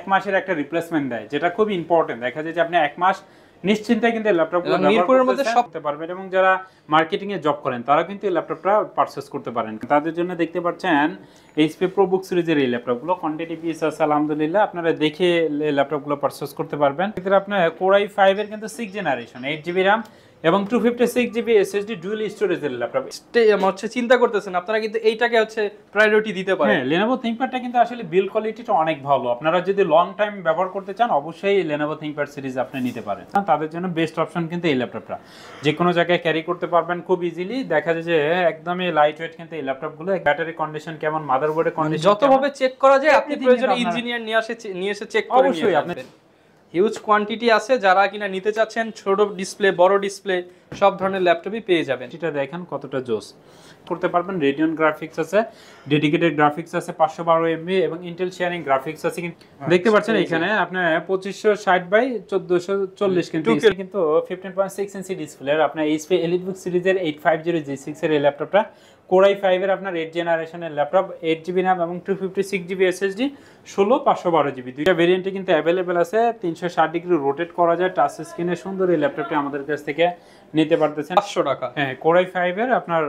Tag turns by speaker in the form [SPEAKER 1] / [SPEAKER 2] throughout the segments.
[SPEAKER 1] এক মাসের একটা রিপ্লেসমেন্ট দেয়, যেটা খুব ইম্পর্টেন্ট। দেখা যায় যে আপনি এক মাস নিশ্চিন্তে কিন্তু ল্যাপটপগুলো
[SPEAKER 2] মিরপুরের মধ্যে সব
[SPEAKER 1] করতে পারবেন, এবং যারা মার্কেটিং এ জব করেন তারা কিন্তু এই ল্যাপটপটা পারচেজ করতে পারেন। তাদের জন্য দেখতে পাচ্ছেন এইচপি প্রোবুক সিরিজের এই ল্যাপটপগুলো কোয়ান্টিটি পিস আছে আলহামদুলিল্লাহ, আপনারা দেখে এই ল্যাপটপগুলো পারচেজ করতে পারবেন। এক্ষেত্রে আপনার Core i5 এর কিন্তু 6 জেনারেশন 8GB RAM এবং 256GB SSD ডুয়াল স্টোরেজের ল্যাপটপ।
[SPEAKER 2] হচ্ছে চিন্তা করতেছেন আপনারা কিন্তু এইটাকে হচ্ছে প্রায়োরিটি দিতে পারেন।
[SPEAKER 1] হ্যাঁ, Lenovo ThinkPadটা কিন্তু আসলে বিল্ড কোয়ালিটিটা অনেক ভালো। আপনারা যদি লং টাইম ব্যবহার করতে চান অবশ্যই Lenovo ThinkPad সিরিজ আপনি নিতে পারেন। তাদের জন্য বেস্ট অপশন কিন্তু এই ল্যাপটপটা, যে কোনো জায়গায় ক্যারি করতে পারবেন খুব ইজিলি। দেখা যায় যে একদমই লাইট ওয়েট কিন্তু এই ল্যাপটপগুলো। ব্যাটারি কন্ডিশন কেমন, মাদারবোর্ডের কন্ডিশন
[SPEAKER 2] যতভাবে চেক করা যায় আপনি প্রয়োজনে ইঞ্জিনিয়ার নিয়ে এসে চেক করে
[SPEAKER 1] অবশ্যই আপনি
[SPEAKER 2] হিউজ কোয়ান্টিটি আছে। যারা কিনা নিতে চাচ্ছেন ছোট ডিসপ্লে বড় ডিসপ্লে সব ধরনের ল্যাপটপই পেয়ে যাবেন।
[SPEAKER 1] এটা দেখেন কতটা জোস করতে পারবেন। রেডিয়ন গ্রাফিক্স আছে, ডেডিকেটেড গ্রাফিক্স আছে 512 MB এবং ইন্টেল শেয়ারিং গ্রাফিক্স আছে। দেখতে পাচ্ছেন এখানে আপনার 2560x1440 কিন্তু 15.6 ইঞ্চি ডিসপ্লে আপনার এইচপি এলিটবুক সিরিজের 850G6 এর এই ল্যাপটপটা। Core i5 এর আপনার 8 জেনারেশনের ল্যাপটপ, 8GB RAM এবং 256GB SSD 16512GB দুইটা ভেরিয়েন্টে কিন্তু অ্যাভেলেবেল আছে। 360 ডিগ্রি রোটেট করা যায়, টাচ স্ক্রিনে সুন্দর এই ল্যাপটপটি আমাদের কাছ থেকে নিতে পারতেছেন
[SPEAKER 2] 500 টাকা।
[SPEAKER 1] হ্যাঁ, Core i5 এর আপনার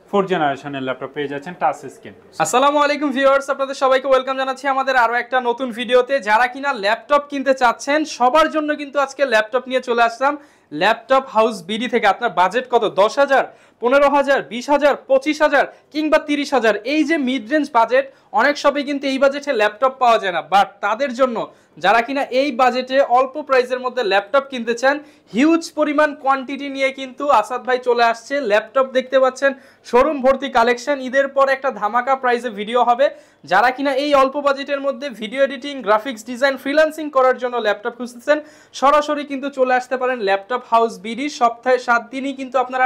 [SPEAKER 1] 4 জেনারেশনের ল্যাপটপ পেয়ে যাচ্ছেন টাচ স্ক্রিন।
[SPEAKER 2] আসসালামু আলাইকুম ভিউয়ার্স, আপনাদের সবাইকে ওয়েলকাম জানাচ্ছি আমাদের আরো একটা নতুন ভিডিওতে। যারা কিনা ল্যাপটপ কিনতে চাচ্ছেন সবার জন্য কিন্তু আজকে ল্যাপটপ নিয়ে চলে আসলাম ল্যাপটপ হাউস বিডি থেকে। আপনার বাজেট কত? 10,000, 15,000, 20,000, 25,000 কিংবা 30,000, এই যে মিড রেঞ্জ বাজেট, অনেক শপে কিন্তু এই বাজেটে ল্যাপটপ পাওয়া যায় না। বাট তাদের জন্য যারা কিনা এই বাজেটে অল্প প্রাইসের মধ্যে ল্যাপটপ কিনতে চান, হিউজ পরিমাণ কোয়ান্টিটি নিয়ে কিন্তু আসাদ ভাই চলে আসছে। ল্যাপটপ দেখতে পাচ্ছেন শোরুম ভর্তি কালেকশন। ঈদের পর একটা ধামাকা প্রাইসে ভিডিও হবে। যারা কিনা এই অল্প বাজেটের মধ্যে video editing, graphics design, freelancing করার জন্য ল্যাপটপ খুঁজতেছেন, সরাসরি কিন্তু চলে আসতে পারেন ল্যাপটপ হাউস বিডি। সপ্তাহে 7 দিনই কিন্তু আপনারা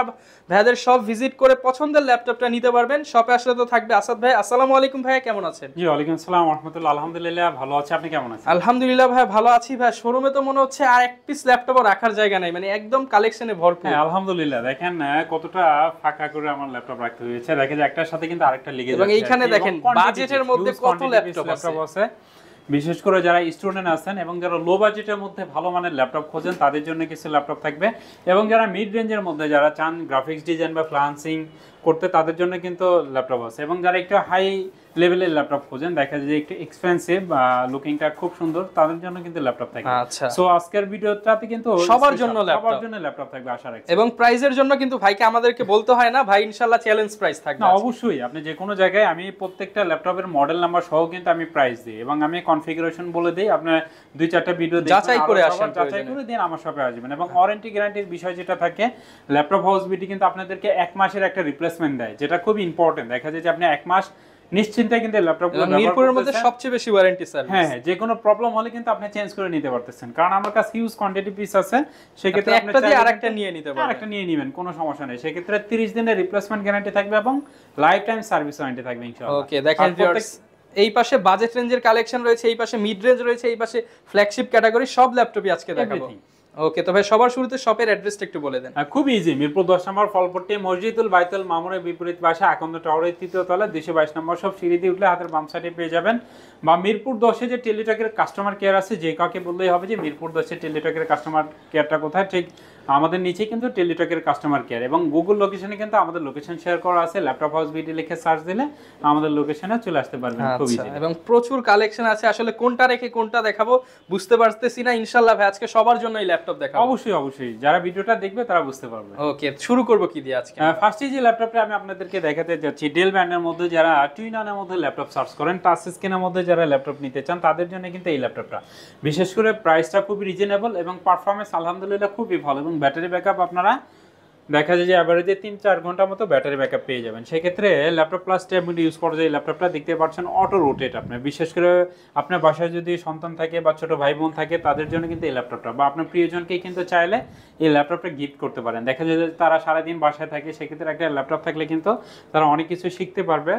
[SPEAKER 2] ভাইদের সব ভিজিট করে পছন্দের ল্যাপটপটা নিতে পারবেন। শপে আসলে তো থাকবে আসাদ ভাই। আসসালামু আলাইকুম ভাইয়া, কেমন আছেন?
[SPEAKER 1] জি ওয়ালাইকুম আসসালাম ওয়া রাহমাতুল্লাহ। আলহামদুলিল্লাহ ভালো আছি, আপনি কেমন আছেন?
[SPEAKER 2] আলহামদুলিল্লাহ ভাই ভালো আছি। ভাই শোরুমে তো মনে হচ্ছে আর এক পিস ল্যাপটপও রাখার জায়গা নাই, মানে একদম কালেকশনে ভরপুর।
[SPEAKER 1] হ্যাঁ আলহামদুলিল্লাহ, দেখেন কতটা ফাঁকা করে আমার ল্যাপটপ রাখতে হয়েছে। দেখেন একটার সাথে কিন্তু আরেকটা লেগে যাচ্ছে।
[SPEAKER 2] এবং এইখানে দেখেন বাজেটের মধ্যে কত ল্যাপটপ আছে।
[SPEAKER 1] বিশেষ করে যারা স্টুডেন্ট আছেন এবং যারা লো বাজেটের মধ্যে ভালো মানের ল্যাপটপ খোঁজেন তাদের জন্য কিছু ল্যাপটপ থাকবে, এবং যারা মিড রেঞ্জের মধ্যে যারা চান গ্রাফিক্স ডিজাইন বা ফ্রিল্যান্সিং করতে তাদের জন্য কিন্তু ল্যাপটপ আছে। এবং যারা একটু হাই লেভেলের ল্যাপটপ খোঁজেন, দেখা যায় যে একটু এক্সপেন্সিভ লুকিংটা খুব সুন্দর, তাদের জন্য কিন্তু ল্যাপটপ থাকবে।
[SPEAKER 2] আচ্ছা,
[SPEAKER 1] সো আজকের ভিডিওটাতে কিন্তু
[SPEAKER 2] সবার জন্য
[SPEAKER 1] ল্যাপটপ থাকবে আশা রাখছি।
[SPEAKER 2] এবং প্রাইসের জন্য কিন্তু ভাইকে আমাদেরকে বলতে হয় না, ভাই ইনশাআল্লাহ চ্যালেঞ্জ প্রাইস থাকবে।
[SPEAKER 1] না অবশ্যই, আপনি যে কোনো জায়গায় আমি প্রত্যেকটা ল্যাপটপের মডেল নাম্বার সহ কিন্তু আমি প্রাইস দিই, এবং আমি কনফিগারেশন বলে দেই। আপনি 2-4টা ভিডিও
[SPEAKER 2] যাচাই করে আসেন,
[SPEAKER 1] যাচাই করে দিন আমার শপে আসবেন। এবং ওয়ারেন্টি গ্যারান্টির বিষয় যেটা থাকে, ল্যাপটপ হাউস বিডি কিন্তু আপনাদেরকে 1 মাসের একটা রিপ্লেসমেন্ট দেয়, যেটা খুব ইম্পর্টেন্ট। দেখা যায় যে আপনি 1 মাস নিশ্চিন্তে কিন্তু ল্যাপটপগুলো
[SPEAKER 2] মিরপুরের মধ্যে সবচেয়ে বেশি ওয়ারেন্টি সার্ভিস।
[SPEAKER 1] হ্যাঁ, যে কোনো প্রবলেম হলে কিন্তু আপনি চেঞ্জ করে নিতে পারতেছেন, কারণ আমার কাছে হিউজ কোয়ান্টিটি পিস আছে। সেক্ষেত্রে আপনি
[SPEAKER 2] একটা দিয়ে আরেকটা নিয়ে নিতে পারবেন,
[SPEAKER 1] আরেকটা নিয়ে নেবেন, কোনো সমস্যা নেই। সেক্ষেত্রে 30 দিনের রিপ্লেসমেন্ট গ্যারান্টি থাকবে এবং লাইফ টাইম সার্ভিস ওয়ারেন্টি থাকবে ইনশাআল্লাহ।
[SPEAKER 2] ওকে, দেখেন ভিউয়ার্স, এই পাশে বাজেট রেঞ্জের কালেকশন রয়েছে, এই পাশে মিড রেঞ্জ রয়েছে, এই পাশে ফ্ল্যাগশিপ ক্যাটাগরি, সব ল্যাপটপই আজকে দেখাবো। ওকে, তো ভাই সবার শুরুতে শপের অ্যাড্রেসটা একটু বলে দেন।
[SPEAKER 1] খুব ইজি, মিরপুর 10 নম্বর ফলপট্টি মসজিদুল বাইতুল মামুনের বিপরীত পাশে আকন্দ টাওয়ারের 3য় তলা 222 নম্বর সব সিঁড়ি দিয়ে উঠলে হাতের বাম সাইডে পেয়ে যাবেন। বা মিরপুর 10-এ যে টেলিটকের কাস্টমার কেয়ার আছে, যে কাউকে বললেই হবে যে মিরপুর 10-এ টেলিটকের কাস্টমার কেয়ারটা কোথায়, ঠিক আমাদের নিচে কিন্তু টেলিটকের কাস্টমার কেয়ার। এবং গুগল লোকেশনে কিন্তু আমাদের লোকেশন শেয়ার করা আছে, ল্যাপটপ হাউস বিডি লিখে সার্চ দিলে আমাদের লোকেশনে চলে আসতে পারবেন খুব ইজি।
[SPEAKER 2] এবং প্রচুর কালেকশন আছে, আসলে কোনটা রেখে কোনটা দেখাবো বুঝতে পারতেছি না। ইনশাআল্লাহ ভাই আজকে সবার জন্য এই ল্যাপটপ দেখাবো।
[SPEAKER 1] অবশ্যই যারা ভিডিওটা দেখবে তারা বুঝতে পারবে।
[SPEAKER 2] ওকে, শুরু করব কি দিয়ে আজকে?
[SPEAKER 1] ফার্স্টে যে ল্যাপটপটা আমি আপনাদেরকে দেখাতে যাচ্ছি, ডেল ব্র্যান্ডের মধ্যে যারা টুইনানের মধ্যে ল্যাপটপ সার্চ করেন, টাচ স্ক্রিনের মধ্যে যারা ল্যাপটপ নিতে চান তাদের জন্য কিন্তু এই ল্যাপটপটা। বিশেষ করে প্রাইসটা খুবই রিজনেবল এবং পারফরম্যান্স আলহামদুলিল্লাহ খুবই ভালো, এবং ব্যাটারি ব্যাকআপ আপনারা দেখা যায় যে অ্যাভারেজে 3-4 ঘন্টার মতো ব্যাটারি ব্যাকআপ পেয়ে যাবেন। সেক্ষেত্রে ল্যাপটপ প্লাস ট্যাবলেট ইউজ করা যায়। ল্যাপটপটা দেখতে পাচ্ছেন অটো রোটেট। আপনার বিশেষ করে আপনার বাসায় যদি সন্তান থাকে বা ছোট ভাই বোন থাকে তাদের জন্য কিন্তু এই ল্যাপটপটা, বা আপনার প্রিয়জনকেই কিন্তু চাইলে এই ল্যাপটপটা গিফট করতে পারেন। দেখা যায় যে তারা সারাদিন বাসায় থাকে, সেক্ষেত্রে একটা ল্যাপটপ থাকলে কিন্তু তারা অনেক কিছু শিখতে পারবে।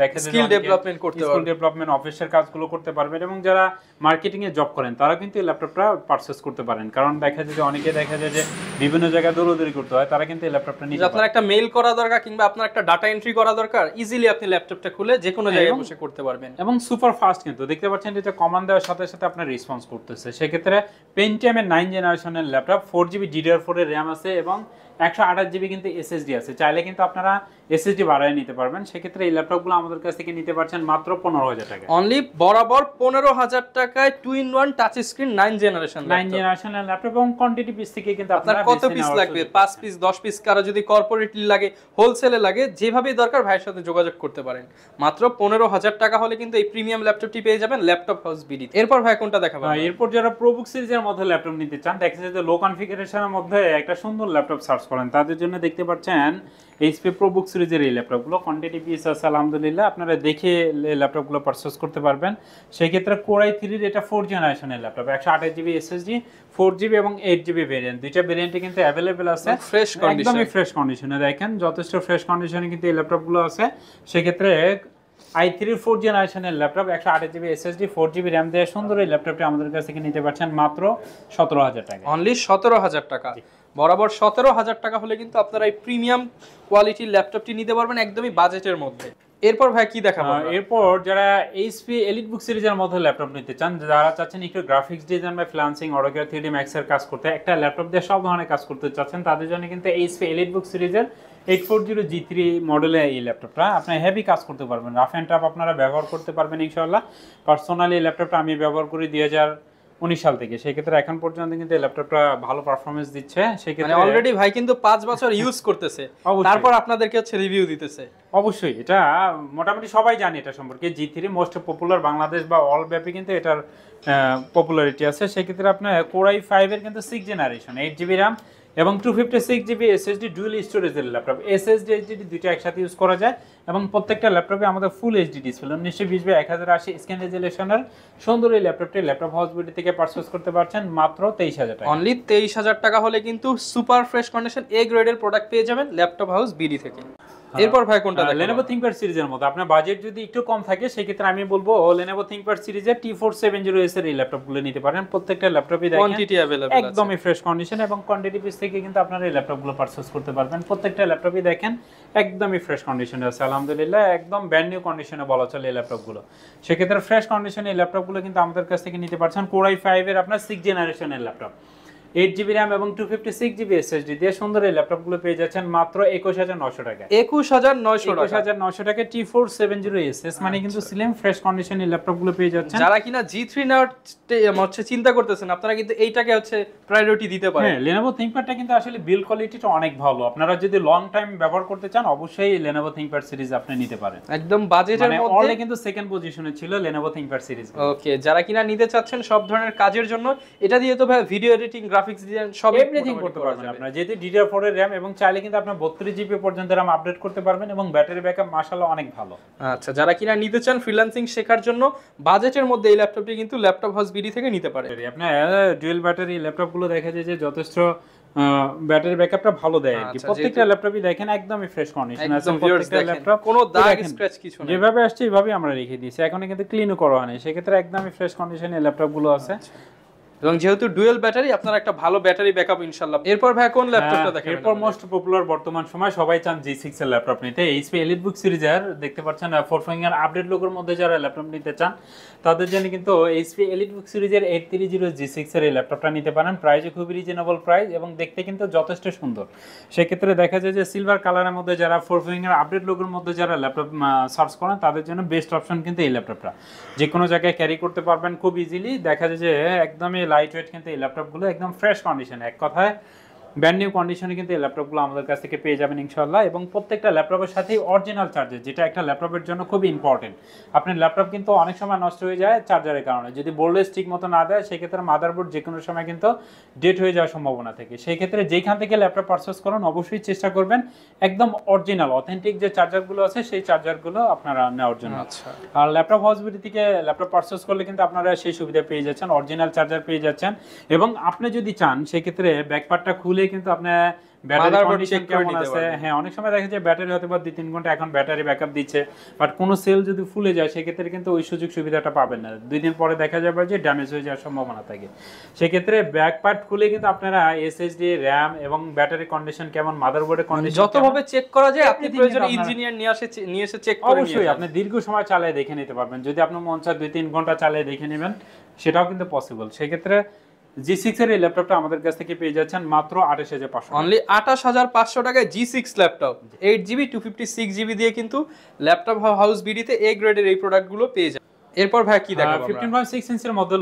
[SPEAKER 1] দেখা যায়
[SPEAKER 2] স্কিল ডেভেলপমেন্ট করতে পারবে,
[SPEAKER 1] স্কিল ডেভেলপমেন্ট, অফিসের কাজগুলো করতে পারবেন। এবং যারা মার্কেটিং এ জব করেন তারা কিন্তু এই ল্যাপটপটা পারচেজ করতে পারেন, কারণ দেখা যায় যে অনেকে দেখা যায় যে বিভিন্ন জায়গায় দৌড়াদৌড়ি করতে হয় তারা কিন্তু এই ল্যাপটপটা নিতে
[SPEAKER 2] আপনার একটা মেইল করা দরকার কিংবা আপনার একটা ডাটা এন্ট্রি করা দরকার, ইজিলি আপনি ল্যাপটপটা খুলে যে কোনো জায়গায় বসে করতে পারবেন।
[SPEAKER 1] এবং সুপার ফাস্ট কিন্তু দেখতে পাচ্ছেন যে কমান্ড দেওয়ার সাথে সাথে আপনার রেসপন্স করতেছে। সেক্ষেত্রে পেন্টিয়ামের 9 জেনারেশনের ল্যাপটপ, 4GB DDR4 এর র্যাম আছে এবং 128GB কিন্তু এসএসডি আছে। চাইলে কিন্তু আপনারা এসএসডি বাড়ায় নিতে পারবেন। সেক্ষেত্রে এই ল্যাপটপগুলো আমাদের কাছ থেকে নিতে পারছেন মাত্র 15,000 টাকা।
[SPEAKER 2] অনলি বরাবর 15,000 টাকায় 2-in-1 টাচ স্ক্রিন 9 জেনারেশন
[SPEAKER 1] 9 জেনারেশনের ল্যাপটপ এবং কোয়ান্টিটি পিস থেকে কিন্তু
[SPEAKER 2] আপনার কত পিস লাগবে, 5 পিস 10 পিস, কারো যদি কর্পোরেটলি লাগে, হোলসেলে লাগে, যেভাবেই দরকার ভাইয়ের সাথে যোগাযোগ করতে পারেন। মাত্র 15,000 টাকা হলে কিন্তু এই প্রিমিয়াম ল্যাপটপটি পেয়ে যাবেন ল্যাপটপ হাউস বিডি। এরপর ভাই কোনটা দেখাবো?
[SPEAKER 1] এরপর যারা প্রোবুক সিরিজের মধ্যে ল্যাপটপ নিতে চান, দেখা যায় যে লো কনফিগারেশনের মধ্যে একটা সুন্দর ল্যাপটপ সার্চ করেন, তাদের জন্য দেখতে পাচ্ছেন এইচপি প্রোবুক সিরিজের এই ল্যাপটপগুলো কোয়ান্টিটি পিস আছে আলহামদুলিল্লাহ, আপনারা দেখে ল্যাপটপগুলো পারচেজ করতে পারবেন। সেই ক্ষেত্রে কোর i3 এটা 4 জেনারেশনের ল্যাপটপ, 128GB এসএসডি, 4GB এবং 8GB ভেরিয়েন্ট, দুইটা ভেরিয়েন্টে কিন্তু অ্যাভেলেবেল আছে।
[SPEAKER 2] ফ্রেশ কন্ডিশন,
[SPEAKER 1] একদমই ফ্রেশ কন্ডিশনে, দেখেন যথেষ্ট ফ্রেশ কন্ডিশনে কিন্তু এই ল্যাপটপগুলো আছে। সেক্ষেত্রে i3 4 জেনারেশনের laptop, 128GB SSD, 4GB RAM দিয়ে সুন্দর এই ল্যাপটপটি আমাদের কাছ থেকে নিতে পারছেন মাত্র 17,000 টাকা।
[SPEAKER 2] অনলি 17,000 টাকা। বরাবর 17,000 টাকা হলে কিন্তু আপনারা এই প্রিমিয়াম কোয়ালিটির ল্যাপটপটি নিতে পারবেন একদমই বাজেটের মধ্যে। এরপর ভাই কি দেখাবো?
[SPEAKER 1] এরপর যারা এইচপি এলিটবুক সিরিজের মধ্যে ল্যাপটপ নিতে চান, যারা চাচ্ছেন একটু গ্রাফিক্স ডিজাইন বা ফ্রিল্যান্সিং, অটোক্যাড, 3D Max এর কাজ করতে, একটা ল্যাপটপ দিয়ে সব ধরনের কাজ করতে চাচ্ছেন, তাদের জন্য কিন্তু এইচপি এলিটবুক সিরিজের 840G3 মডেলের এই ল্যাপটপটা আপনি হেভি কাজ করতে পারবেন, রাফ অ্যান্ড টাফ আপনারা ব্যবহার করতে পারবেন ইনশাআল্লাহ। পার্সোনালি এই ল্যাপটপটা আমি ব্যবহার করি 2019 সাল থেকে। সেক্ষেত্রে এখন পর্যন্ত কিন্তু এই ল্যাপটপটা ভালো পারফরমেন্স দিচ্ছে। সেক্ষেত্রে
[SPEAKER 2] অলরেডি ভাই কিন্তু 5 বছর ইউজ করতেছে, তারপর আপনাদেরকে হচ্ছে রিভিউ দিতেছে।
[SPEAKER 1] অবশ্যই এটা মোটামুটি সবাই জানে এটা সম্পর্কে, G3 মোস্ট পপুলার বাংলাদেশ বা অল ব্যাপী কিন্তু এটার পপুলারিটি আছে। সেক্ষেত্রে আপনার কোর i5 এর কিন্তু 6 জেনারেশন, 8GB র্যাম এবং 256GB এসএসডি ডুয়াল স্টোরেজের ল্যাপটপ, এসএসডি এইচডিডি দুইটা একসাথে ইউজ করা যায় এবং প্রত্যেকটা ল্যাপটপে আমাদের full HD display 1920x1080 screen রেজোলিউশনের সুন্দর এই ল্যাপটপটি ল্যাপটপ হাউস বিডি থেকে পারচেজ করতে পারছেন মাত্র 23,000 টাকা।
[SPEAKER 2] অনলি 23,000 টাকা হলে কিন্তু সুপার ফ্রেশ কন্ডিশন এ গ্রেডের প্রোডাক্ট পেয়ে যাবেন ল্যাপটপ হাউস বিডি থেকে। এরপর ভাই কোনটা দেখাবো?
[SPEAKER 1] Lenovo ThinkPad সিরিজের মধ্যে আপনার বাজেট যদি একটু কম থাকে সেক্ষেত্রে আমি বলবো Lenovo ThinkPad সিরিজের T470S এর এই ল্যাপটপগুলো নিতে পারেন। প্রত্যেকটা ল্যাপটপই দেখেন
[SPEAKER 2] কোয়ান্টিটি अवेलेबल আছে,
[SPEAKER 1] একদমই ফ্রেশ কন্ডিশন এবং কোয়ান্টিটি পিস থেকে কিন্তু আপনারা এই ল্যাপটপগুলো পারচেজ করতে পারবেন। প্রত্যেকটা ল্যাপটপই দেখেন একদমই ফ্রেশ কন্ডিশনে আছে আলহামদুলিল্লাহ, একদম ব্র্যান্ড নিউ কন্ডিশনে বলা চলে এই ল্যাপটপগুলো। সেক্ষেত্রে ফ্রেশ কন্ডিশনে এই ল্যাপটপগুলো কিন্তু আমাদের কাছ থেকে নিতে পারছেন। কোর i5 এর আপনার 6 জেনারেশনের ল্যাপটপ, 8GB র্যাম এবং 256GB এসএসডি দিয়ে সুন্দর এই ল্যাপটপগুলো পেয়ে যাচ্ছেন মাত্র 21,900 টাকা।
[SPEAKER 2] 21,900
[SPEAKER 1] টাকা T470S মানে কিন্তু স্লিম ফ্রেশ কন্ডিশনের ল্যাপটপগুলো পেয়ে যাচ্ছেন।
[SPEAKER 2] যারা কিনা G3 নেওয়ার হচ্ছে চিন্তা করতেছেন, আপনারা কিন্তু এইটাকে হচ্ছে প্রায়োরিটি দিতে পারেন।
[SPEAKER 1] হ্যাঁ, Lenovo ThinkPadটা কিন্তু আসলে বিল্ড কোয়ালিটিটা অনেক ভালো। আপনারা যদি লং টাইম ব্যবহার করতে চান অবশ্যই Lenovo ThinkPad সিরিজ আপনি নিতে পারেন।
[SPEAKER 2] একদম বাজেটের
[SPEAKER 1] মানে
[SPEAKER 2] মধ্যে
[SPEAKER 1] অলরেডি কিন্তু সেকেন্ড পজিশনে ছিল Lenovo ThinkPad সিরিজ।
[SPEAKER 2] ওকে, যারা কিনা নিতে চাচ্ছেন সব ধরনের কাজের জন্য, এটা দিয়ে তো ভাই ভিডিও এডিটিং, গ্রাফিক্স ডিজাইন সব
[SPEAKER 1] এভরিথিং করতে পারবেন আপনারা। যেহেতু DDR4 এর RAM এবং চাইলে কিন্তু আপনারা 32GB পর্যন্ত RAM আপডেট করতে পারবেন এবং ব্যাটারি ব্যাকআপ মাশাআল্লাহ অনেক ভালো।
[SPEAKER 2] আচ্ছা, যারা কিনা নিতে চান ফ্রিল্যান্সিং শেখার জন্য বাজেটের মধ্যে এই ল্যাপটপটি কিন্তু ল্যাপটপ হাউস বিডি থেকে নিতে পারেন।
[SPEAKER 1] আপনার ডুয়াল ব্যাটারি ল্যাপটপগুলো দেখা যায় যে যথেষ্ট ব্যাটারি ব্যাকআপটা ভালো দেয় আর কি। প্রত্যেকটা ল্যাপটপই দেখেন একদমই ফ্রেশ কন্ডিশন আছে। প্রত্যেকটা ল্যাপটপ
[SPEAKER 2] কোনো দাগ স্ক্র্যাচ কিছু নেই,
[SPEAKER 1] যেভাবে আসছে এইভাবেই আমরা রেখে দিয়েছি, এখনো কিন্তু ক্লিনও করা হয়নি। সেক্ষেত্রে একদমই ফ্রেশ কন্ডিশনে ল্যাপটপগুলো আছে
[SPEAKER 2] এবং যেহেতু ডুয়াল ব্যাটারি আপনার একটা ভালো ব্যাটারি ব্যাকআপ ইনশাআল্লাহ। এরপর ভাই কোন ল্যাপটপটা দেখাবেন?
[SPEAKER 1] এরপর মোস্ট পপুলার বর্তমান সময় সবাই চান G6 এর ল্যাপটপ নিতে। এইচপি এলিটবুক সিরিজের দেখতে পাচ্ছেন 4 ফিঙ্গার আপডেট লোগোর মধ্যে যারা ল্যাপটপ নিতে চান তাদের জন্য কিন্তু এইচপি এলিটবুক সিরিজের 830G6 এর এই ল্যাপটপটা নিতে পারেন। প্রাইসও খুবই রিজনেবল প্রাইস এবং দেখতে কিন্তু যথেষ্ট সুন্দর। সেক্ষেত্রে দেখা যায় যে সিলভার কালারের মধ্যে যারা 4 ফিঙ্গার আপডেট লোগোর মধ্যে যারা ল্যাপটপ সার্চ করেন তাদের জন্য বেস্ট অপশন কিন্তু এই ল্যাপটপটা। যে কোনো জায়গায় ক্যারি করতে পারবেন খুব ইজিলি। দেখা যায় যে একদমই লাইট ওয়েট কিন্তু এই ল্যাপটপগুলো একদম ফ্রেশ কন্ডিশন, এক কথায় ব্র্যান্ড নিউ কন্ডিশনে কিন্তু এই ল্যাপটপগুলো আমাদের কাছ থেকে পেয়ে যাবেন ইনশাআল্লাহ। এবং প্রত্যেকটা ল্যাপটপের সাথেই অরিজিনাল চার্জার, যেটা একটা ল্যাপটপের জন্য খুবই ইম্পর্টেন্ট। আপনার ল্যাপটপ কিন্তু অনেক সময় নষ্ট হয়ে যায় চার্জারের কারণে, যদি বোল্ডেজ ঠিক মতো না দেয় সেক্ষেত্রে মাদারবোর্ড যে কোনো সময় কিন্তু ডেড হয়ে যাওয়ার সম্ভাবনা থাকে। সেই ক্ষেত্রে যেখান থেকে ল্যাপটপ পারচেস করুন অবশ্যই চেষ্টা করবেন একদম অরিজিনাল অথেন্টিক যে চার্জারগুলো আছে সেই চার্জারগুলো আপনারা নেওয়ার জন্য।
[SPEAKER 2] আচ্ছা,
[SPEAKER 1] আর ল্যাপটপ হাউসবিডি থেকে ল্যাপটপ পারচেস করলে কিন্তু আপনারা সেই সুবিধা পেয়ে যাচ্ছেন, অরিজিনাল চার্জার পেয়ে যাচ্ছেন। এবং আপনি যদি চান সেক্ষেত্রে ব্যাকপার্টটা খুলে খুলে কিন্তু আপনার ব্যাটারি
[SPEAKER 2] Motherboard
[SPEAKER 1] কন্ডিশন
[SPEAKER 2] check করে
[SPEAKER 1] কেমন
[SPEAKER 2] নিতে
[SPEAKER 1] আছে,
[SPEAKER 2] পারবেন।
[SPEAKER 1] হ্যাঁ অনেক সময় দেখা যায় ব্যাটারি হয়তো বা 2-3 ঘন্টা এখন ব্যাটারি ব্যাকআপ দিচ্ছে, বাট কোনো সেল যদি ফুলে যায় সেক্ষেত্রে কিন্তু ওই সুযোগ সুবিধাটা পাবেন না, 2 দিন পরে দেখা যাবে যে ড্যামেজ হয়ে যাওয়ার সম্ভাবনা থাকে। সেক্ষেত্রে ব্যাক পার্ট খুলে কিন্তু আপনারা এসএসডি, র্যাম এবং ব্যাটারি কন্ডিশন কেমন, মাদারবোর্ডের কন্ডিশন
[SPEAKER 2] যতভাবে চেক করা যায় আপনি
[SPEAKER 1] Everything
[SPEAKER 2] প্রয়োজনে
[SPEAKER 1] কিন্তু আপনারা-
[SPEAKER 2] ইঞ্জিনিয়ার নিয়ে এসে চেক করে
[SPEAKER 1] অবশ্যই আপনি দীর্ঘ সময় চালিয়ে দেখে নিতে পারবেন, যদি আপনার মন চায় 2-3 ঘন্টা চালিয়ে দেখে নেবেন সেটাও কিন্তু পসিবল। সেক্ষেত্রে G6 এর এই ল্যাপটপটা আমাদের কাছ থেকে পেয়ে যাচ্ছেন মাত্র 28,500
[SPEAKER 2] অনলি 28,500 টাকায় G6 ল্যাপটপ 8GB 256GB দিয়ে কিন্তু ল্যাপটপ হাউস বিডিতে এ গ্রেডের এই প্রোডাক্টগুলো পেয়ে যায়। এরপর ভাই কি দেখাবো আমরা?
[SPEAKER 1] 15.6 ইঞ্চের মধ্যে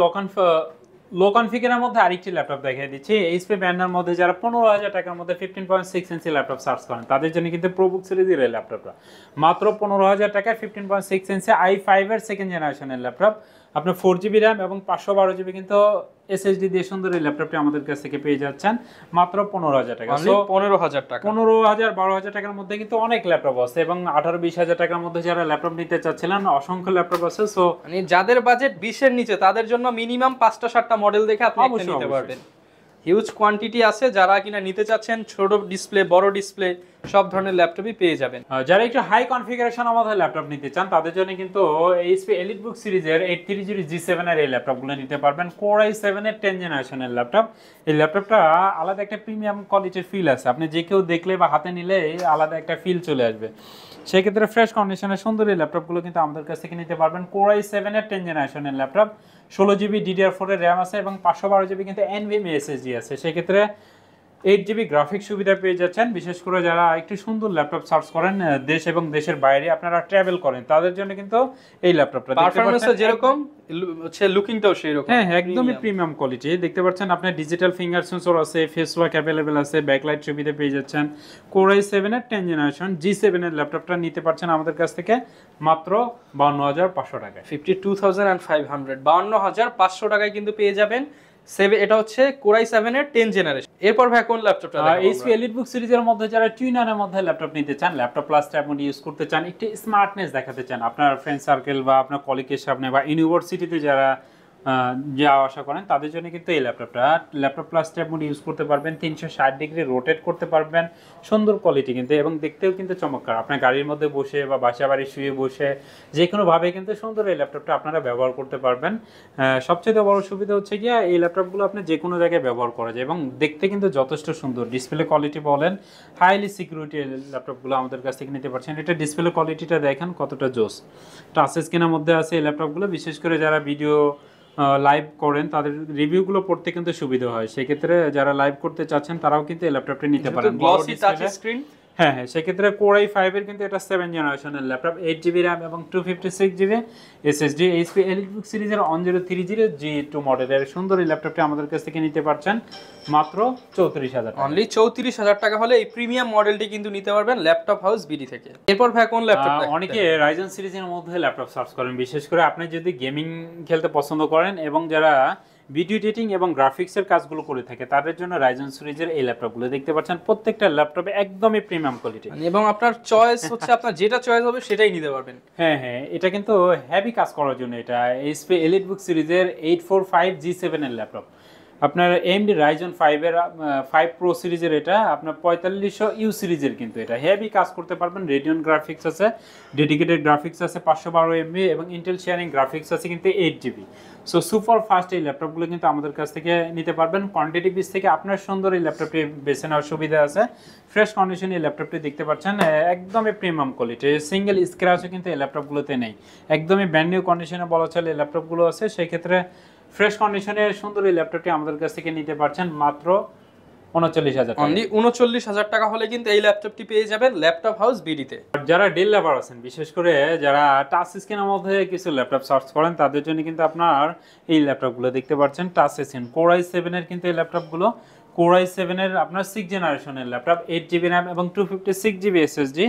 [SPEAKER 1] লো কনফিগারের মধ্যে আরেকটি ল্যাপটপ দেখিয়ে দিচ্ছি। এইচপি ব্র্যান্ডের মধ্যে যারা 15,000 টাকার মধ্যে 15.6 ইঞ্চি ল্যাপটপ সার্চ করেন তাদের জন্য কিন্তু প্রোবুক সিরিজের এই ল্যাপটপটা মাত্র 15,000 টাকায় 15.6 ইঞ্চি i5 এর সেকেন্ড জেনারেশনের ল্যাপটপ। আপনার 4GB র্যাম এবং 512GB কিন্তু এসএসডি দিয়ে সুন্দর এই ল্যাপটপটি আমাদের কাছ থেকে পেয়ে যাচ্ছেন মাত্র 15,000 টাকা।
[SPEAKER 2] অনলি 15,000 টাকা।
[SPEAKER 1] 15,000 12,000 টাকার মধ্যে কিন্তু অনেক ল্যাপটপ আছে এবং 18-20,000 টাকার মধ্যে যারা ল্যাপটপ নিতে চাচ্ছিলেন অসংখ্য ল্যাপটপ আছে। সো
[SPEAKER 2] মানে যাদের বাজেট 20 এর নিচে তাদের জন্য মিনিমাম 5টা-7টা মডেল দেখে আপনি একটা
[SPEAKER 1] অবশ্যই,
[SPEAKER 2] নিতে
[SPEAKER 1] অবশ্যই।
[SPEAKER 2] পারবেন। হিউজ কোয়ান্টিটি আছে, যারা কিনা নিতে চাচ্ছেন ছোট ডিসপ্লে বড় ডিসপ্লে সব ধরনের ল্যাপটপই পেয়ে যাবেন।
[SPEAKER 1] যারা একটু হাই কনফিগারেশনের মধ্যে ল্যাপটপ নিতে চান তাদের জন্য কিন্তু এইচপি এলিটবুক সিরিজের 830 G7 এর এই ল্যাপটপগুলো নিতে পারবেন। কোর i7 এর 10 জেনারেশনের ল্যাপটপ। এই ল্যাপটপটা আলাদা একটা প্রিমিয়াম কোয়ালিটির ফিল আছে, আপনি যে কেউ দেখলে বা হাতে নিলে আলাদা একটা ফিল চলে আসবে। সেক্ষেত্রে ফ্রেশ কন্ডিশনের সুন্দর এই ল্যাপটপগুলো কিন্তু আমাদের কাছ থেকে নিতে পারবেন। কোর i7 এর 10 জেনারেশনের ল্যাপটপ, 16GB DDR4 এর র্যাম আছে এবং 512GB কিন্তু NVMe SSD আছে। সেক্ষেত্রে 8GB গ্রাফিক্স সুবিধা পেয়ে যাচ্ছেন। বিশেষ করে যারা একটু সুন্দর ল্যাপটপ সার্চ করেন দেশ এবং দেশের বাইরে আপনারা ট্রাভেল করেন তাদের জন্য কিন্তু এই ল্যাপটপটা
[SPEAKER 2] পারফরম্যান্সে যেরকম হচ্ছে লুকিংটাও সেই রকম।
[SPEAKER 1] হ্যাঁ একদমই প্রিমিয়াম কোয়ালিটি। দেখতে পাচ্ছেন আপনার ডিজিটাল ফিঙ্গার সেন্সর আছে, ফেস লক অ্যাভেলেবেল আছে, ব্যাকলাইট সুবিধা পেয়ে যাচ্ছেন। কোর i7 এর 10 জেনারেশন G7 এর ল্যাপটপটা নিতে পারছেন আমাদের কাছ থেকে মাত্র 52,500 টাকায়।
[SPEAKER 2] 52,500 52,500 টাকায় কিন্তু পেয়ে যাবেন। এটা হচ্ছে কোর i7 এর 10 জেনারেশন। এরপর ভাই কোন ল্যাপটপটা দেখাবো?
[SPEAKER 1] এইচপি এলিটবুক সিরিজের মধ্যে যারা টুইনারের মধ্যে ল্যাপটপ নিতে চান, laptop plus tab mode use করতে চান, একটু স্মার্টনেস দেখাতে চান আপনার ফ্রেন্ড সার্কেল বা আপনার কলিগের সামনে বা ইউনিভার্সিটিতে যারা যাওয়া আসা করেন তাদের জন্য কিন্তু এই ল্যাপটপটা laptop plus tab mode use করতে পারবেন, 360 ডিগ্রি রোটেট করতে পারবেন, সুন্দর কোয়ালিটি কিন্তু এবং দেখতেও কিন্তু চমৎকার। আপনার গাড়ির মধ্যে বসে বা বাসা বাড়ি শুয়ে বসে যে কোনোভাবে কিন্তু সুন্দর এই ল্যাপটপটা আপনারা ব্যবহার করতে পারবেন। সবচেয়ে বড় সুবিধা হচ্ছে গিয়ে এই ল্যাপটপগুলো আপনি যে কোনো জায়গায় ব্যবহার করা যায় এবং দেখতে কিন্তু যথেষ্ট সুন্দর। ডিসপ্লে কোয়ালিটি বলেন, হাইলি সিকিউরিটি ল্যাপটপগুলো আমাদের কাছ থেকে নিতে পারছেন। এটা ডিসপ্লে কোয়ালিটিটা দেখেন কতটা জোস। টাচ স্ক্রিনের মধ্যে আছে এই ল্যাপটপগুলো। বিশেষ করে যারা ভিডিও লাইভ করেন তাদের রিভিউগুলো পড়তে কিন্তু সুবিধা হয়। সেক্ষেত্রে যারা লাইভ করতে চাচ্ছেন তারাও কিন্তু এই ল্যাপটপটি নিতে পারেন।
[SPEAKER 2] Glossy touch screen.
[SPEAKER 1] হ্যাঁ হ্যাঁ, সেক্ষেত্রে কোর i5 এর কিন্তু এটা 7 জেনারেশনের ল্যাপটপ, 8GB র্যাম এবং 256GB SSD। এইচপি এলিটবুক সিরিজের 1030 G2 মডেলের সুন্দর এই ল্যাপটপটি আমাদের কাছ থেকে নিতে পারছেন মাত্র 34,000 টাকা।
[SPEAKER 2] অনলি 34,000 টাকা হলে এই প্রিমিয়াম মডেলটি কিন্তু নিতে পারবেন ল্যাপটপ হাউস বিডি থেকে। এরপর ভাই কোন ল্যাপটপ?
[SPEAKER 1] অনেকে রাইজেন সিরিজের মধ্যে ল্যাপটপ সার্চ করেন, বিশেষ করে আপনি যদি গেমিং খেলতে পছন্দ করেন এবং যারা ভিডিও এডিটিং এবং গ্রাফিক্সের কাজগুলো করে থাকে তাদের জন্য রাইজেন সিরিজের এই ল্যাপটপগুলো দেখতে পাচ্ছেন প্রত্যেকটা ল্যাপটপে একদমই প্রিমিয়াম কোয়ালিটি
[SPEAKER 2] এবং আপনার চয়েস হচ্ছে আপনার যেটা চয়েস হবে সেটাই নিতে পারবেন।
[SPEAKER 1] হ্যাঁ হ্যাঁ, এটা কিন্তু হেভি কাজ করার জন্য এটা এইচপি এলিটবুক সিরিজের 845 G7 এর ল্যাপটপ। আপনার AMD Ryzen 5 এর 5 Pro সিরিজের এটা আপনার 4500 U সিরিজের কিন্তু এটা হেভি কাজ করতে পারবেন। রেডিয়ন গ্রাফিক্স আছে, ডেডিকেটেড গ্রাফিক্স আছে 512 MB এবং ইন্টেল শেয়ারিং গ্রাফিক্স আছে কিন্তু 8GB। সো সুপার ফাস্ট এই ল্যাপটপগুলো কিন্তু আমাদের কাছ থেকে নিতে পারবেন। কোয়ান্টিটি পিস থেকে আপনার সুন্দর এই ল্যাপটপটি বেছে নেওয়ার সুবিধা আছে। ফ্রেশ কন্ডিশনে এই ল্যাপটপটি দেখতে পাচ্ছেন, একদমই প্রিমিয়াম কোয়ালিটি, সিঙ্গেল স্ক্র্যাচও কিন্তু এই ল্যাপটপগুলোতে নেই, একদমই ব্র্যান্ড নিউ কন্ডিশনে বলা চলে এই ল্যাপটপগুলো আছে। সেই ক্ষেত্রে ফ্রেশ কন্ডিশনে সুন্দর এই ল্যাপটপটি আমাদের কাছ থেকে নিতে পারছেন মাত্র 39,000 টাকা।
[SPEAKER 2] অনলি 39,000 টাকা হলে কিন্তু এই ল্যাপটপটি পেয়ে যাবেন ল্যাপটপ হাউস বিডিতে।
[SPEAKER 1] যারা ডেল লাভার আছেন, বিশেষ করে যারা টাচ স্ক্রিনের মধ্যে কিছু ল্যাপটপ সার্চ করেন তাদের জন্য কিন্তু আপনার এই ল্যাপটপগুলো দেখতে পাচ্ছেন টাচ স্ক্রিন কোর i7 এর কিন্তু এই ল্যাপটপগুলো কোর i7 এর আপনার 6 জেনারেশনের ল্যাপটপ, 8GB র্যাম এবং 256GB SSD,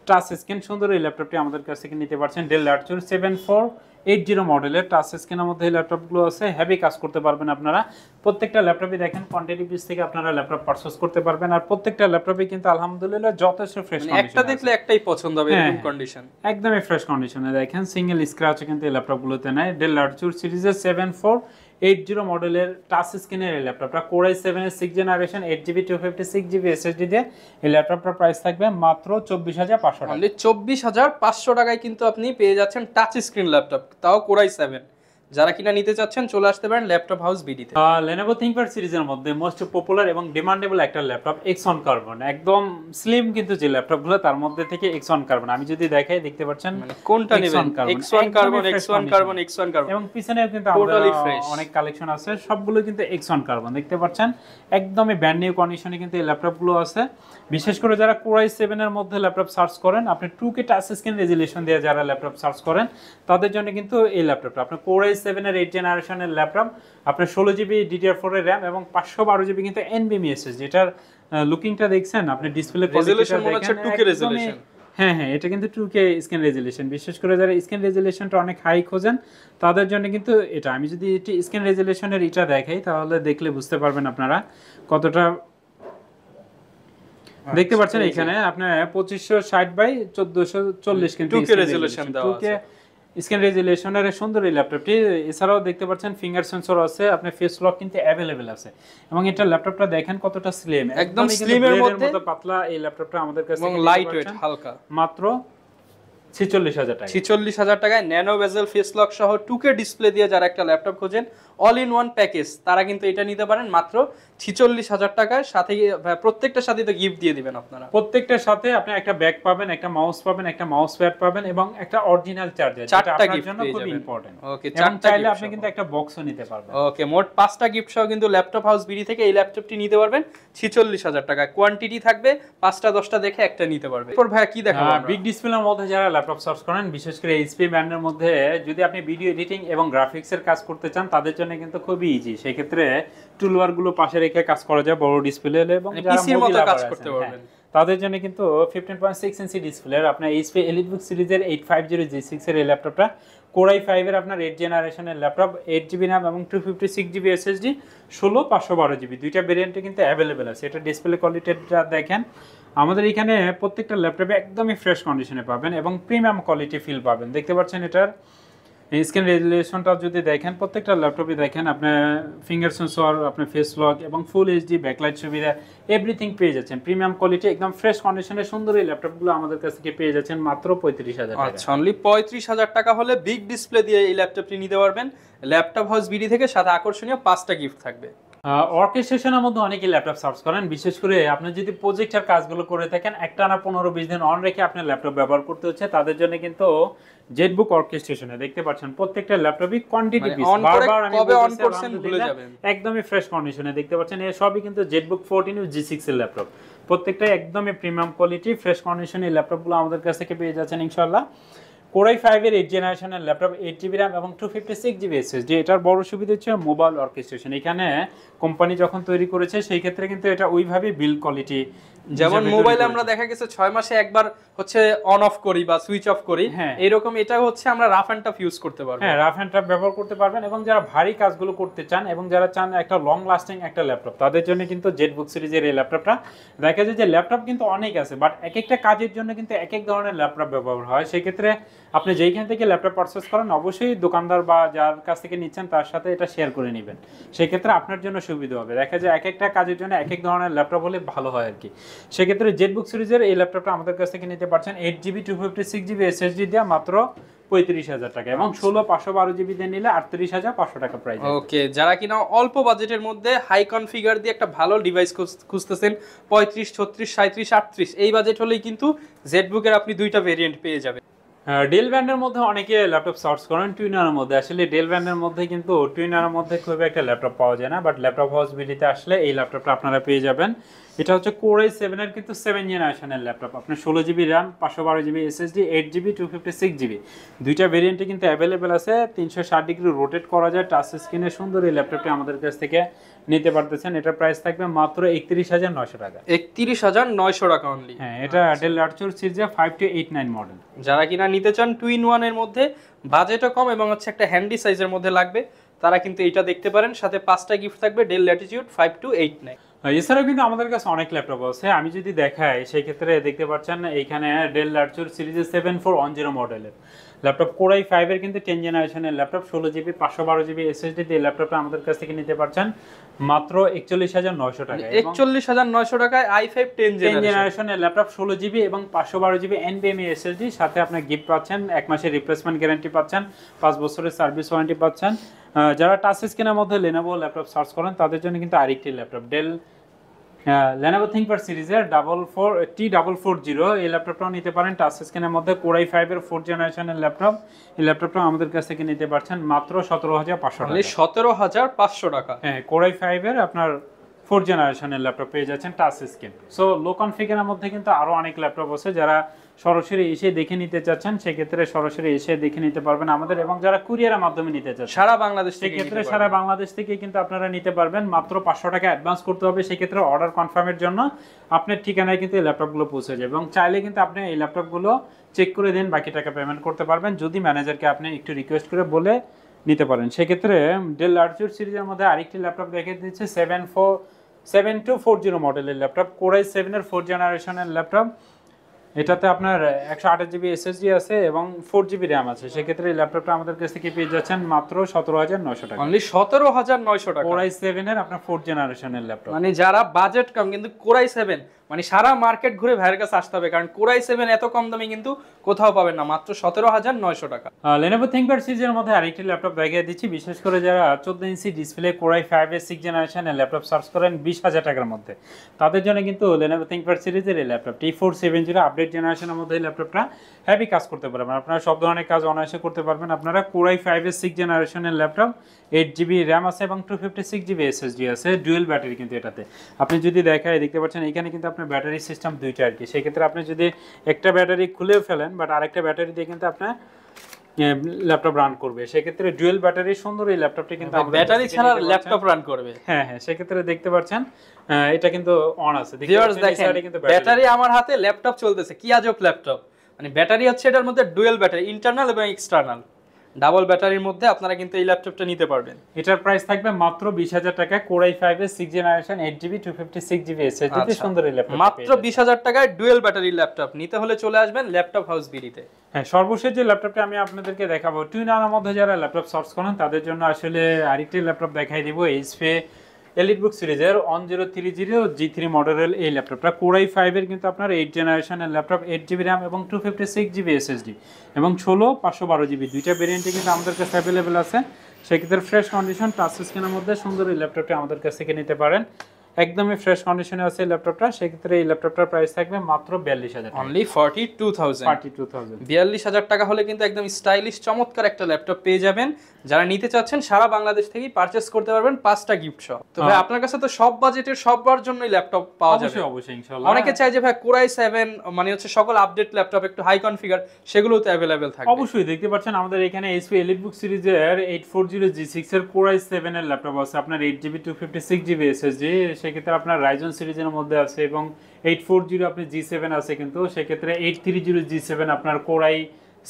[SPEAKER 1] টাচ স্ক্রিন সুন্দর এই ল্যাপটপটি আমাদের কাছ থেকে নিতে পারছেন। ডেল ল্যাটিটিউড 7480 মডেলের টাচ স্ক্রিনের মধ্যে এই ল্যাপটপগুলো আছে, হেভি কাজ করতে পারবেন আপনারা। প্রত্যেকটা ল্যাপটপে দেখেন কোয়ান্টিটি পিস থেকে আপনারা ল্যাপটপ পারচেজ করতে পারবেন আর প্রত্যেকটা ল্যাপটপে কিন্তু আলহামদুলিল্লাহ যথেষ্ট ফ্রেশ কন্ডিশন,
[SPEAKER 2] একটা দেখলে একটাই পছন্দ হবে এরকম কন্ডিশন,
[SPEAKER 1] একদমই ফ্রেশ কন্ডিশনে। দেখেন সিঙ্গেল স্ক্র্যাচও কিন্তু এই ল্যাপটপগুলোতে নাই। ডেল ল্যাটিটিউড সিরিজের 80 মডেলের টাচ স্ক্রিনের এই ল্যাপটপটা কোর i7 এর 6th generation 8GB 256GB SSD দিয়ে এই ল্যাপটপটার প্রাইস থাকবে মাত্র 24,500 টাকা।
[SPEAKER 2] অনলি 24,500 টাকায় কিন্তু আপনি পেয়ে যাচ্ছেন টাচ স্ক্রিন ল্যাপটপ, তাও কোর i7। যারা কিনা নিতে চাচ্ছেন চলে আসতে পারেন ল্যাপটপ হাউস বিডিতে।
[SPEAKER 1] Lenovo ThinkPad সিরিজের মধ্যে মোস্ট পপুলার এবং ডিমান্ডেবল একটা ল্যাপটপ X1 কার্বন, একদম স্লিম কিন্তু যে ল্যাপটপগুলো তার মধ্যে থেকে X1 কার্বন আমি যদি দেখাই দেখতে পাচ্ছেন
[SPEAKER 2] মানে কোনটা নেবেন, X1 carbon X1 carbon X1 carbon,
[SPEAKER 1] এবং পিছনেও কিন্তু আমাদের অনেক কালেকশন আছে, সবগুলো কিন্তু X1 কার্বন দেখতে পাচ্ছেন, একদমই ব্র্যান্ড নিউ কন্ডিশনে কিন্তু এই ল্যাপটপগুলো আছে। বিশেষ করে যারা কোর i7 এর মধ্যে ল্যাপটপ সার্চ করেন, আপনি 2K টাচ স্ক্রিন রেজোলিউশন দিয়ে যারা ল্যাপটপ সার্চ করেন তাদের জন্য কিন্তু এই ল্যাপটপটা আপনার কোর i7 এর 8th জেনারেশনের ল্যাপটপ, আপনার 16GB DDR4 এর RAM এবং 512GB কিন্তু NVMe SSD। যেটার লুকিংটা দেখছেন আপনি, ডিসপ্লে
[SPEAKER 2] রেজোলিউশন মনে হচ্ছে 2K রেজোলিউশন।
[SPEAKER 1] হ্যাঁ হ্যাঁ, এটা কিন্তু 2K স্ক্রিন রেজোলিউশন। বিশেষ করে যারা স্ক্রিন রেজোলিউশনটা অনেক হাই খোঁজেন তাদের জন্য কিন্তু এটা। আমি যদি এটি স্ক্রিন রেজোলিউশনের এটা দেখাই তাহলে দেখলে বুঝতে পারবেন আপনারা কতটা। দেখতে পাচ্ছেন এখানে আপনার 2560x1440 কিন্তু
[SPEAKER 2] 2K রেজোলিউশন দেওয়া আছে।
[SPEAKER 1] স্ক্রিন রেজোলিউশনের সুন্দর এই ল্যাপটপটি। এছাড়াও দেখতে পাচ্ছেন ফিঙ্গার সেন্সর আছে, আপনার ফেস লক কিন্তু অ্যাভেলেবেল আছে, এবং এটা ল্যাপটপটা দেখেন কতটা স্লিম,
[SPEAKER 2] একদম স্লিমের মধ্যে
[SPEAKER 1] পাতলা এই ল্যাপটপটা আমাদের কাছে
[SPEAKER 2] এবং লাইট ওয়েট হালকা,
[SPEAKER 1] মাত্র 46,000 টাকা।
[SPEAKER 2] 46,000 টাকায় ন্যানো বেজেল ফেস লক সহ 2K ডিসপ্লে দিয়ে যারা একটা ল্যাপটপ খোঁজেন অল ইন ওয়ান প্যাকেজ, তারা কিন্তু এটা নিতে পারেন মাত্র 46,000 টাকায়। সাথে প্রত্যেকটার সাথে তো গিফট দিয়ে দিবেন আপনারা।
[SPEAKER 1] প্রত্যেকটার সাথে আপনি একটা ব্যাগ পাবেন, একটা মাউস পাবেন, একটা মাউস প্যাড পাবেন এবং একটা অরিজিনাল চার্জার, যেটা আপনার জন্য খুব ইম্পর্টেন্ট।
[SPEAKER 2] ওকে,
[SPEAKER 1] চাইলে আপনি কিন্তু একটা বক্সও নিতে পারবেন।
[SPEAKER 2] ওকে, মোট 5টা গিফট সহ কিন্তু ল্যাপটপ হাউস বিডি থেকে এই ল্যাপটপটি নিতে পারবেন 46,000 টাকায়। কোয়ান্টিটি থাকবে 5টা 10টা দেখে একটা নিতে পারবেন। এরপর ভাই কি দেখাবো?
[SPEAKER 1] বিগ ডিসপ্লের মধ্যে যারা ল্যাপটপ সার্চ করেন, বিশেষ করে এইচপি ব্র্যান্ডের মধ্যে যদি আপনি ভিডিও এডিটিং এবং গ্রাফিক্সের কাজ করতে চান তাদের জন্য কিন্তু খুবই ইজি। সেই ক্ষেত্রে টুলবার গুলো পাশে রেখে কাজ করা যায় বড় ডিসপ্লে হলে, এবং যারা
[SPEAKER 2] পিসির মতো কাজ করতে পারবেন
[SPEAKER 1] তাদের জন্য কিন্তু 15.6 ইঞ্চি ডিসপ্লের আপনার এইচপি এলিটবুক সিরিজের 850G6 এর এই ল্যাপটপটা কোর i5 এর আপনার 8th জেনারেশনের ল্যাপটপ, 8GB RAM এবং 256GB SSD, 16/512GB দুইটা ভেরিয়েন্টে কিন্তু অ্যাভেলেবেল আছে। এটা ডিসপ্লে কোয়ালিটিটা দেখেন, আমাদের এখানে প্রত্যেকটা ল্যাপটপে একদমই ফ্রেশ কন্ডিশনে পাবেন এবং প্রিমিয়াম কোয়ালিটি ফিল পাবেন। দেখতে পাচ্ছেন এটার স্ক্রিন রেজোলিউশনটা যদি দেখেন, প্রত্যেকটা ল্যাপটপে দেখেন আপনার ফিঙ্গার সেন্সর, আপনার ফেস লক এবং ফুল এইচডি ব্যাকলাইট সুবিধা এভরিথিং পেয়ে যাচ্ছেন। প্রিমিয়াম কোয়ালিটি একদম ফ্রেশ কন্ডিশনে সুন্দর এই ল্যাপটপগুলো আমাদের কাছ থেকে পেয়ে যাচ্ছেন মাত্র 35,000 টাকা।
[SPEAKER 2] আচ্ছা, অনলি 35,000 টাকা হলে বিগ ডিসপ্লে দিয়ে এই ল্যাপটপটি নিতে পারবেন ল্যাপটপ হাউস বিডি থেকে। সাথে আকর্ষণীয় 5টা গিফট থাকবে।
[SPEAKER 1] অর্কেস্ট্রেশনের মধ্যে অনেকেই ল্যাপটপ সার্চ করেন, বিশেষ করে আপনি যদি প্রজেক্টের কাজগুলো করে থাকেন একটানা 15-20 দিন অন রেখে আপনার ল্যাপটপ ব্যবহার করতে হচ্ছে, তাদের জন্য কিন্তু জেটবুক অর্কেস্ট্রেশনে দেখতে পাচ্ছেন প্রত্যেকটা ল্যাপটপই কোয়ান্টিটি পিস, বারবার আমি
[SPEAKER 2] কবে অন করছেন ভুলে যাবেন,
[SPEAKER 1] একদমই ফ্রেশ কন্ডিশনে দেখতে পাচ্ছেন। এই সবই কিন্তু জেটবুক 14 G6 এর ল্যাপটপ, প্রত্যেকটাই একদমই প্রিমিয়াম কোয়ালিটি ফ্রেশ কন্ডিশনে এই ল্যাপটপগুলো আমাদের কাছ থেকে পেয়ে যাচ্ছেন ইনশাআল্লাহ। কোর i5 এর 8th জেনারেশনের ল্যাপটপ, 8GB RAM এবং 256GB SSD। এটার বড় সুবিধা হচ্ছে মোবাইল অর্কেস্ট্রেশন। এখানে কোম্পানি যখন তৈরি করেছে সেই ক্ষেত্রে কিন্তু এটা ওইভাবে বিল্ড কোয়ালিটি,
[SPEAKER 2] যেমন মোবাইলে আমরা দেখা গেছে 6 মাসে একবার হচ্ছে অন অফ করি বা সুইচ অফ করি, এরকম এটা হচ্ছে আমরা রাফ এন্ড টাফ ইউজ করতে পারবো।
[SPEAKER 1] হ্যাঁ, রাফ এন্ড টাফ ব্যবহার করতে পারবেন, এবং যারা ভারী কাজগুলো করতে চান এবং যারা চান একটা লং লাস্টিং একটা ল্যাপটপ, তাদের জন্য কিন্তু জেটবুক সিরিজের এই ল্যাপটপটা। দেখা যায় যে ল্যাপটপ কিন্তু অনেক আছে, বাট এক একটা কাজের জন্য কিন্তু এক এক ধরনের ল্যাপটপ ব্যবহার হয়। সেই ক্ষেত্রে আপনি যেইখান থেকে ল্যাপটপ পারচেজ করেন অবশ্যই দোকানদার বা যার কাছ থেকে নিচ্ছেন তার সাথে এটা শেয়ার করে নেবেন, সেই ক্ষেত্রে আপনার জন্য সুবিধা হবে। দেখা যায় এক একটা কাজের জন্য এক এক ধরনের ল্যাপটপ হলে ভালো হয় আর কি। সেক্ষেত্রে জেটবুক সিরিজের এই ল্যাপটপটা আমাদের কাছ থেকে নিতে পারছেন 8GB 256GB SSD দিয়ে মাত্র 35,000 টাকা, এবং 16/512GB দিয়ে নিলে 38,500 টাকা প্রাইস।
[SPEAKER 2] ওকে, যারা কিনা অল্প বাজেটের মধ্যে হাই কনফিগার দিয়ে একটা ভালো ডিভাইস খুঁজতেছেন 35, 36, 37, 38 এই বাজেট হলেই কিন্তু জেটবুকের আপনি দুইটা ভেরিয়েন্ট পেয়ে যাবেন।
[SPEAKER 1] ডেল ব্র্যান্ডের মধ্যে অনেকে ল্যাপটপ সার্চ করেন টুইনারের মধ্যে, আসলে ডেল ব্র্যান্ডের মধ্যে কিন্তু টুইনারের মধ্যে খুব একটা ল্যাপটপ পাওয়া যায় না, বাট ল্যাপটপ হাউস বিডিতে আসলে এই ল্যাপটপটা আপনারা পেয়ে যাবেন। এটা হচ্ছে কোর i7 এর কিন্তু 7th জেনারেশনের ল্যাপটপ, আপনার 16GB RAM 512GB SSD 8GB 256GB দুইটা ভেরিয়েন্টে কিন্তু অ্যাভেলেবেল আছে। 360 ডিগ্রি রোটেট করা যায়, টাচ স্ক্রিনে সুন্দর এই ল্যাপটপটি আমাদের কাছ থেকে নিতে পারতেছেন। এটার প্রাইস থাকবে মাত্র 31,900 টাকা।
[SPEAKER 2] 31,900 টাকা অনলি।
[SPEAKER 1] হ্যাঁ, এটা ডেল লার্চুর সিরিজের 5289 মডেল।
[SPEAKER 2] যারা কিনা নিতে চান 2-in-1 এর মধ্যে, বাজেটও কম এবং হচ্ছে একটা হ্যান্ডি সাইজের মধ্যে লাগবে, তারা কিন্তু এটা দেখতে পারেন। সাথে 5টা গিফট থাকবে ডেল ল্যাটিটিউড 5289।
[SPEAKER 1] এছাড়াও কিন্তু আমাদের কাছে অনেক ল্যাপটপ আছে, আমি যদি দেখাই সেই ক্ষেত্রে দেখতে পাচ্ছেন এইখানে ডেল লার্চুর সিরিজের 7410 মডেলের ল্যাপটপ কোরাই 5 এর কিন্তু 10 জেনারেশনের ল্যাপটপ 16 জিবি 512 জিবি এসএসডি দিয়ে ল্যাপটপটা আমাদের কাছ থেকে নিতে পারছেন মাত্র 41,900 টাকায়।
[SPEAKER 2] 41,900 টাকায় i5 10
[SPEAKER 1] জেনারেশনের ল্যাপটপ 16 জিবি এবং 512 জিবি এনভিএমই এসএসডি, সাথে আপনি গিফট পাচ্ছেন, 1 মাসের রিপ্লেসমেন্ট গ্যারান্টি পাচ্ছেন, 5 বছরের সার্ভিস ওয়ারেন্টি পাচ্ছেন। যারা টাচ স্ক্রিনের মধ্যে Lenovo ল্যাপটপ সার্চ করেন তাদের জন্য কিন্তু আরেকটি ল্যাপটপ ডেল Lenovo ThinkPad সিরিজের T440 এই ল্যাপটপটাও নিতে পারেন টাচ স্ক্রিনের মধ্যে কোরাই 5 এর 4 জেনারেশনের ল্যাপটপ। এই ল্যাপটপটা আমাদের কাছ থেকে নিতে পারছেন মাত্র 17,500 টাকা।
[SPEAKER 2] 17,500 টাকা।
[SPEAKER 1] হ্যাঁ, কোরাই 5 এর আপনার 4 জেনারেশনের ল্যাপটপ পেয়ে যাচ্ছেন টাচ স্ক্রিন। সো লো কনফিগারের মধ্যে কিন্তু আরো অনেক ল্যাপটপ আছে, যারা সরাসরি এসে দেখে নিতে চাচ্ছেন সেক্ষেত্রে সরাসরি এসে দেখে নিতে পারবেন আমাদের, এবং যারা কুরিয়ারের মাধ্যমে নিতে চাচ্ছেন
[SPEAKER 2] সারা বাংলাদেশ থেকে
[SPEAKER 1] সেক্ষেত্রে সারা বাংলাদেশ থেকে কিন্তু আপনারা নিতে পারবেন। মাত্র 500 টাকা অ্যাডভান্স করতে হবে, সেক্ষেত্রে অর্ডার কনফার্মের জন্য আপনার ঠিকানায় কিন্তু এই ল্যাপটপগুলো পৌঁছে যাবে, এবং চাইলে কিন্তু আপনি এই ল্যাপটপগুলো চেক করে দিন, বাকি টাকা পেমেন্ট করতে পারবেন যদি ম্যানেজারকে আপনি একটু রিকোয়েস্ট করে বলে নিতে পারেন। সেক্ষেত্রে ডেল লার্জুর সিরিজের মধ্যে আরেকটি ল্যাপটপ দেখে দিচ্ছে 7240 মডেলের ল্যাপটপ, কোরাই 7 এর 4 জেনারেশনের ল্যাপটপ। এটাতে আপনার 128 জিবি এসএসডি আছে এবং 4 জিবি র্যাম আছে। সেক্ষেত্রে এই ল্যাপটপটা আমাদের কাছ থেকে পেয়ে যাচ্ছেন মাত্র 17,900 টাকা।
[SPEAKER 2] অনলি 17,900 টাকা।
[SPEAKER 1] কোরাই 7 এর আপনার 4 জেনারেশনের ল্যাপটপ।
[SPEAKER 2] মানে যারা বাজেট কম কিন্তু কোরাই 7 মানে সারা মার্কেট ঘুরে ভাইয়ের কাছে আসতে হবে, কারণ কোরাই 7 এত কম দামে কিন্তু কোথাও পাবেন না, মাত্র 17,900 টাকা।
[SPEAKER 1] Lenovo ThinkPad সিরিজের মধ্যে আরেকটি ল্যাপটপ দেখিয়ে দিচ্ছি, বিশেষ করে যারা 14 ইঞ্চি ডিসপ্লে কোরাই 5 এর 6 জেনারেশনের ল্যাপটপ সার্চ করেন 20,000 টাকার মধ্যে, তাদের জন্য কিন্তু Lenovo ThinkPad সিরিজের এই ল্যাপটপ T470 আপডেট জেনারেশনের মধ্যে এই ল্যাপটপটা হেভি কাজ করতে পারবেন। আপনারা সব ধরনের কাজ অনায়াসে করতে পারবেন। আপনারা কোরাই 5 এর 6 জেনারেশনের ল্যাপটপ, 8 জিবি র্যাম আছে এবং 256 জিবি এসএসডি আছে, ডুয়েল ব্যাটারি কিন্তু এটাতে। আপনি যদি দেখতে পাচ্ছেন এখানে কিন্তু আপনার ব্যাটারি সিস্টেম দুইটা আর কি। সেক্ষেত্রে আপনি যদি একটা ব্যাটারি খুলে ফেলেন বাট আরেকটা ব্যাটারি দিয়ে কিন্তু আপনার ল্যাপটপ রান করবে, সেক্ষেত্রে ডুয়েল ব্যাটারি সুন্দর এই ল্যাপটপটি কিন্তু
[SPEAKER 2] ব্যাটারি ছাড়া ল্যাপটপ রান করবে।
[SPEAKER 1] হ্যাঁ হ্যাঁ, সেক্ষেত্রে দেখতে পাচ্ছেন এটা কিন্তু অন আছে,
[SPEAKER 2] ব্যাটারি আমার হাতে ল্যাপটপ চলতেছে, কি আজব ল্যাপটপ। মানে ব্যাটারি হচ্ছে এটার মধ্যে ডুয়েল ব্যাটারি, ইন্টারনাল এবং এক্সটার্নাল, ডাবল ব্যাটারির মধ্যে আপনারা কিন্তু এই ল্যাপটপটা নিতে পারবেন।
[SPEAKER 1] এটার প্রাইস থাকবে মাত্র 20,000 টাকা। কোরাই 5 এর 6 জেনারেশন 8 জিবি 256 জিবি এসএসডি তে সুন্দর এই ল্যাপটপ
[SPEAKER 2] মাত্র 20,000 টাকায় ডুয়েল ব্যাটারির ল্যাপটপ নিতে হলে চলে আসবেন ল্যাপটপ হাউস বিডিতে।
[SPEAKER 1] হ্যাঁ, সর্বশেষ যে ল্যাপটপটা আমি আপনাদেরকে দেখাবো, টুইনার মধ্যে যারা ল্যাপটপ সার্চ করেন তাদের জন্য আসলে আরেকটি ল্যাপটপ দেখাই দিব, এইচপি এলিটবুক সিরিজের 1030 G3 মডেলের এই ল্যাপটপটা কোরাই 5 এর কিন্তু আপনার 8 জেনারেশনের ল্যাপটপ, 8 জিবি র্যাম এবং 256 জিবি এসএসডি এবং 512 জিবি দুইটা ভেরিয়েন্টে কিন্তু আমাদের কাছে অ্যাভেলেবেল আছে। সেক্ষেত্রে ফ্রেশ কন্ডিশন টাচ স্ক্রিনের মধ্যে সুন্দর এই ল্যাপটপটি আমাদের কাছ থেকে নিতে পারেন, একদমই ফ্রেশ কন্ডিশনে আছে এই ল্যাপটপটা। সেক্ষেত্রে এই ল্যাপটপটার প্রাইস থাকবে মাত্র 42,000 টাকা,
[SPEAKER 2] অনলি 42,000 টাকা হলে কিন্তু একদম স্টাইলিশ চমৎকার একটা ল্যাপটপ পেয়ে যাবেন। যারা নিতে চাচ্ছেন সারা বাংলাদেশ থেকেই পারচেজ করতে পারবেন 5টা গিফট সহ। তো ভাই আপনার কাছে তো সব বাজেটের সবার জন্যই ল্যাপটপ পাওয়া যাবে।
[SPEAKER 1] অবশ্যই ইনশাআল্লাহ।
[SPEAKER 2] অনেকে চায় যে ভাই কোরাই 7 মানে হচ্ছে সকল আপডেট ল্যাপটপ একটু হাই কনফিগার, সেগুলোও তো अवेलेबल থাকবে।
[SPEAKER 1] অবশ্যই দেখতে পাচ্ছেন আমাদের এখানে এইচপি এলিটবুক সিরিজের 840 G6 এর কোরাই 7 এর ল্যাপটপ আছে, আপনার 8 জিবি 256 জিবি এসএসডি। সেক্ষেত্রে আপনার রাইজন সিরিজের মধ্যে আছে এবং 840 আপনি G7 আছে, কিন্তু সেক্ষেত্রে 830 G7 আপনার কোরাই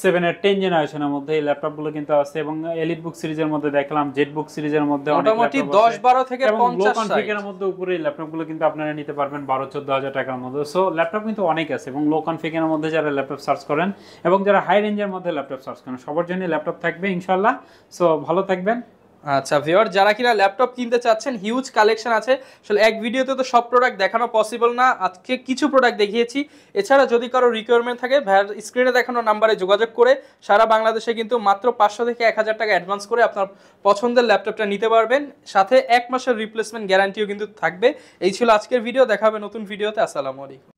[SPEAKER 1] 7 এর 10 জেনারেশনের মধ্যে এই ল্যাপটপগুলো কিন্তু আছে, এবং এলিটবুক সিরিজের মধ্যে দেখলাম, জেটবুক সিরিজের মধ্যে
[SPEAKER 2] মোটামুটি 10-12 থেকে 50
[SPEAKER 1] কনফিগারের মধ্যে উপরে এই ল্যাপটপগুলো কিন্তু আপনারা নিতে পারবেন 12-14 টাকার মধ্যে। সো ল্যাপটপ কিন্তু অনেক আছে, এবং লো কনফিগারের মধ্যে যারা ল্যাপটপ সার্চ করেন এবং যারা হাই রেঞ্জের মধ্যে ল্যাপটপ সার্চ করেন সবার জন্য ল্যাপটপ থাকবে ইনশাআল্লাহ। সো ভালো থাকবেন।
[SPEAKER 2] আচ্ছা ভিউয়ার, যারা কিনা ল্যাপটপ কিনতে চাচ্ছেন, হিউজ কালেকশন আছে। আসলে এক ভিডিওতে তো সব প্রোডাক্ট দেখানো পসিবল না, আজকে কিছু প্রোডাক্ট দেখিয়েছি। এছাড়া যদি কারো রিকোয়ারমেন্ট থাকে ভাইয়ার স্ক্রিনে দেখানো নাম্বারে যোগাযোগ করে সারা বাংলাদেশে কিন্তু মাত্র 500 থেকে 1000 টাকা অ্যাডভান্স করে আপনার পছন্দের ল্যাপটপটা নিতে পারবেন, সাথে 1 মাসের রিপ্লেসমেন্ট গ্যারান্টিও কিন্তু থাকবে। এই ছিল আজকের ভিডিও, দেখা হবে নতুন ভিডিওতে। আসসালামু আলাইকুম।